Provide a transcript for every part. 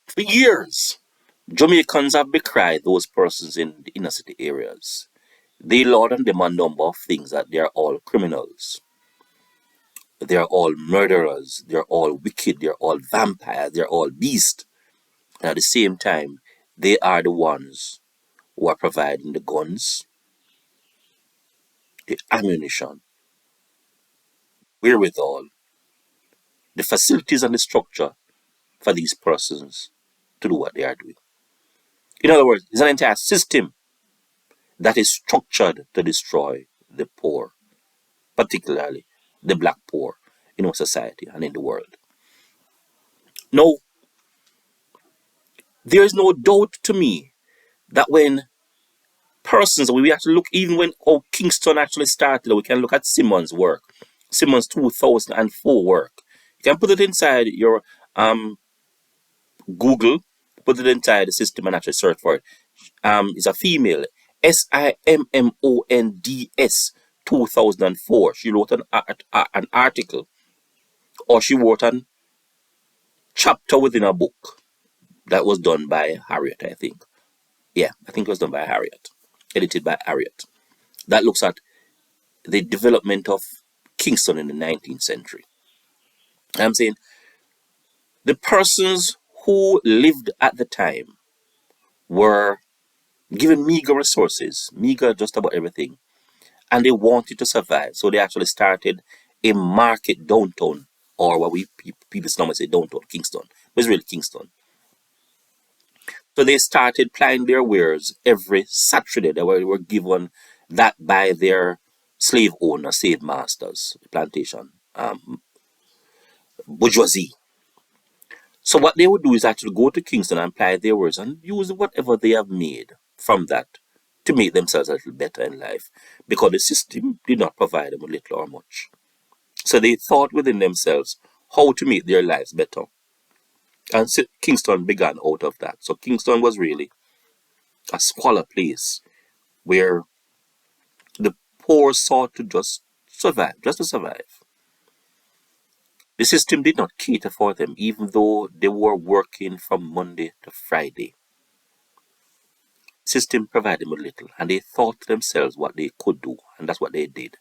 For years, Jamaicans have decried those persons in the inner city areas. They laud on them a number of things that they are all criminals. They are all murderers. They're all wicked. They're all vampires. They're all beasts. And at the same time, they are the ones who are providing the guns, the ammunition, wherewithal, the facilities and the structure for these persons to do what they are doing. In other words, it's an entire system that is structured to destroy the poor, particularly the black poor in our society and in the world. Now, there is no doubt to me that when persons, we actually look, even when how Kingston actually started, we can look at Simmons' work, Simmons' 2004 work. You can put it inside your Google, put it inside the system and actually search for it. It's a female, Simmonds, 2004. She wrote an article, or she wrote a chapter within a book that was done by Harriet, I think. Yeah, I think it was done by Harriet, edited by Harriet. That looks at the development of Kingston in the 19th century. I'm saying the persons who lived at the time were given meager resources, meager just about everything, and they wanted to survive. So they actually started a market downtown, or what we people normally say downtown Kingston, but it's really Kingston. So they started plying their wares every Saturday. They were given that by their slave owners, slave masters, plantation, bourgeoisie. So what they would do is actually go to Kingston and ply their wares and use whatever they have made from that to make themselves a little better in life, because the system did not provide them with little or much. So they thought within themselves how to make their lives better. And Kingston began out of that. So Kingston was really a squalor place where the poor sought to just survive, just to survive. The system did not cater for them, even though they were working from Monday to Friday. The system provided them with little, and they thought to themselves what they could do, and that's what they did.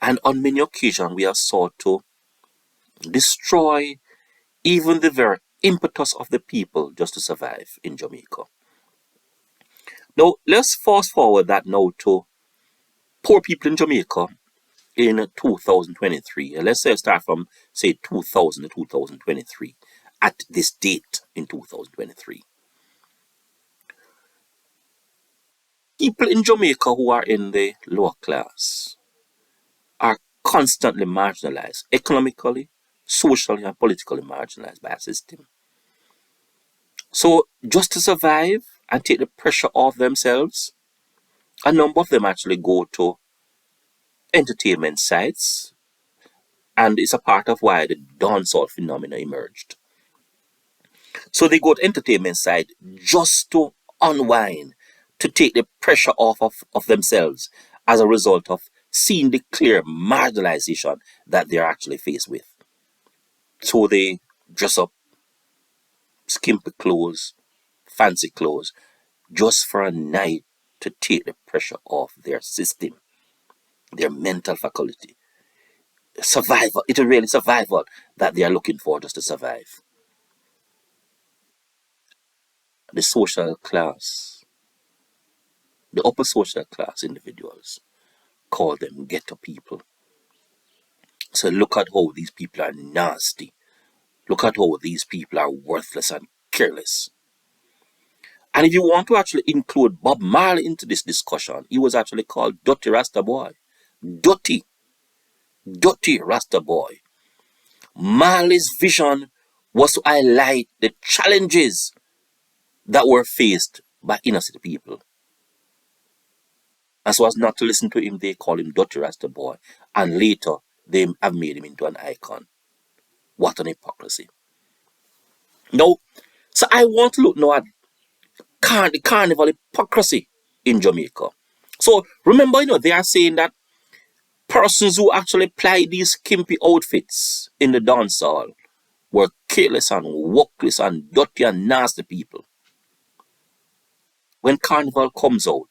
And on many occasions, we have sought to destroy even the very impetus of the people just to survive in Jamaica. Now, let's fast forward that now to poor people in Jamaica in 2023. Let's say start from, say, 2000 to 2023, at this date in 2023. People in Jamaica who are in the lower class are constantly marginalized, economically, socially, and politically marginalized by a system. So, just to survive and take the pressure off themselves, a number of them actually go to entertainment sites, and it's a part of why the dancehall phenomena emerged. So they go to entertainment site just to unwind, to take the pressure off of themselves as a result of seeing the clear marginalization that they're actually faced with. So they dress up, skimpy clothes, fancy clothes, just for a night to take the pressure off their system, their mental faculty. Survival, it is really survival that they are looking for just to survive. The social class, the upper social class individuals, call them ghetto people. So look at how these people are nasty. Look at how these people are worthless and careless. And if you want to actually include Bob Marley into this discussion, he was actually called Dutty Rasta Boy. Dutty Rasta Boy. Marley's vision was to highlight the challenges that were faced by inner city people. And so as not to listen to him, they call him Dutty Rasta Boy. And later, they have made him into an icon. What an hypocrisy. Now, so I want to look now at the Carnival Hypocrisy in Jamaica. So remember, they are saying that persons who actually ply these skimpy outfits in the dancehall were careless and worthless and dirty and nasty people. When Carnival comes out,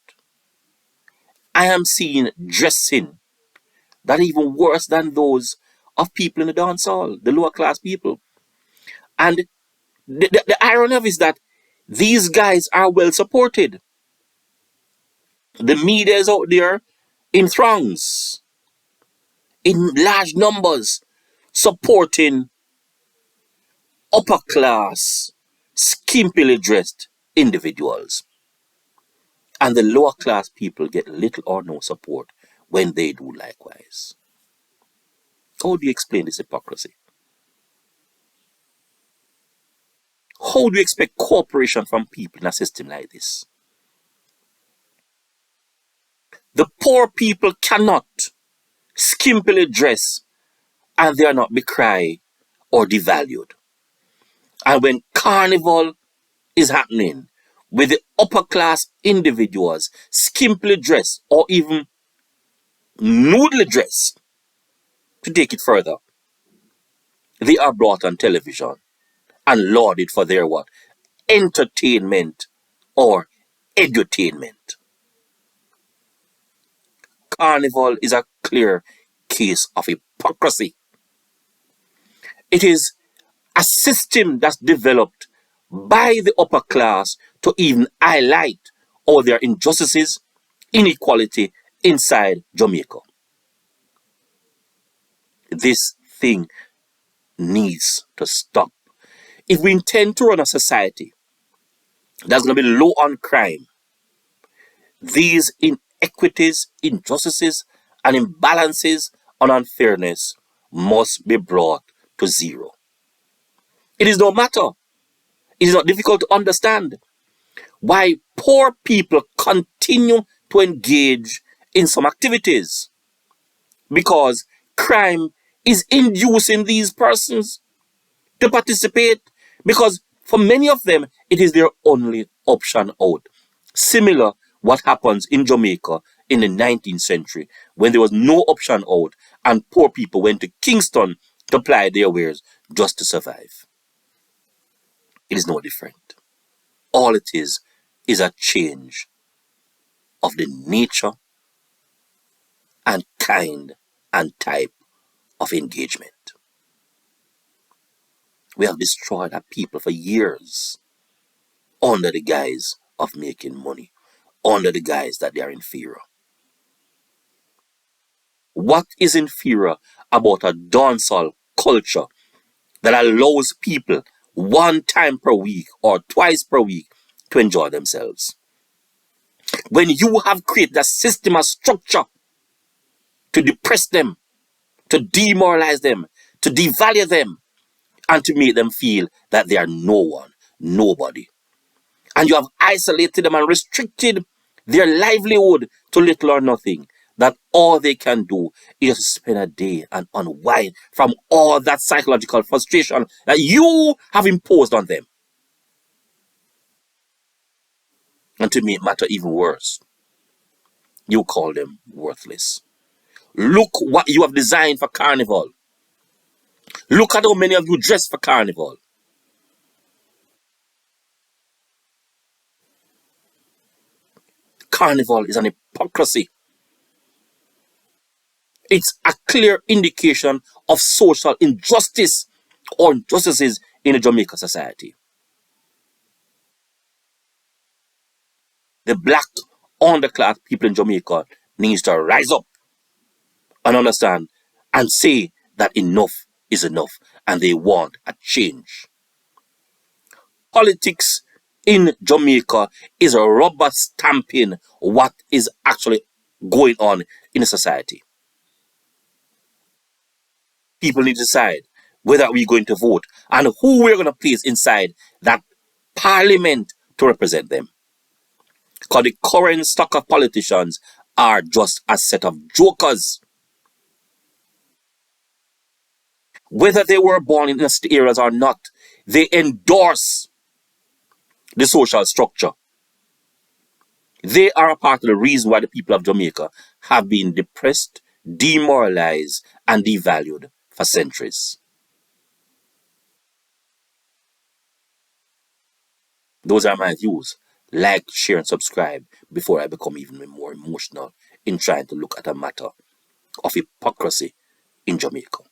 I am seeing dressing that even worse than those of people in the dance hall, the lower class people. And the irony of it is that these guys are well supported. The media is out there in throngs, in large numbers, supporting upper class, skimpily dressed individuals. And the lower class people get little or no support when they do likewise. How do you explain this hypocrisy? How do you expect cooperation from people in a system like this? The poor people cannot skimpily dress and they are not decried or devalued. And when carnival is happening with the upper class individuals skimpily dressed or even nudely dressed, to take it further, they are brought on television and lauded for their what? Entertainment or edutainment. Carnival is a clear case of hypocrisy. It is a system that's developed by the upper class to even highlight all their injustices, inequality inside Jamaica. This thing needs to stop. If we intend to run a society that's going to be low on crime, these inequities, injustices, and imbalances and unfairness must be brought to zero. It is no matter. It is not difficult to understand why poor people continue to engage in some activities because crime is inducing these persons to participate because for many of them it is their only option out. Similar what happens in Jamaica in the 19th century when there was no option out and poor people went to Kingston to ply their wares just to survive. It is no different. All it is a change of the nature and kind and type of engagement. We have destroyed our people for years under the guise of making money, under the guise that they are inferior. What is inferior about a dancehall culture that allows people one time per week or twice per week to enjoy themselves? When you have created a system, a structure to depress them, to demoralize them, to devalue them, and to make them feel that they are no one, nobody. And you have isolated them and restricted their livelihood to little or nothing, that all they can do is spend a day and unwind from all that psychological frustration that you have imposed on them. And to make matter even worse, you call them worthless. Look what you have designed for Carnival. Look at how many of you dress for Carnival. Carnival is an hypocrisy. It's a clear indication of social injustice or injustices in the Jamaican society. The black underclass people in Jamaica needs to rise up and understand and say that enough is enough and they want a change. Politics in Jamaica is a rubber stamping what is actually going on in the society. People need to decide whether we're going to vote and who we're going to place inside that parliament to represent them. Because the current stock of politicians are just a set of jokers. Whether they were born in the areas or not, they endorse the social structure. They are a part of the reason why the people of Jamaica have been depressed, demoralized, and devalued for centuries. Those are my views. Like, share, and subscribe before I become even more emotional in trying to look at a matter of hypocrisy in Jamaica.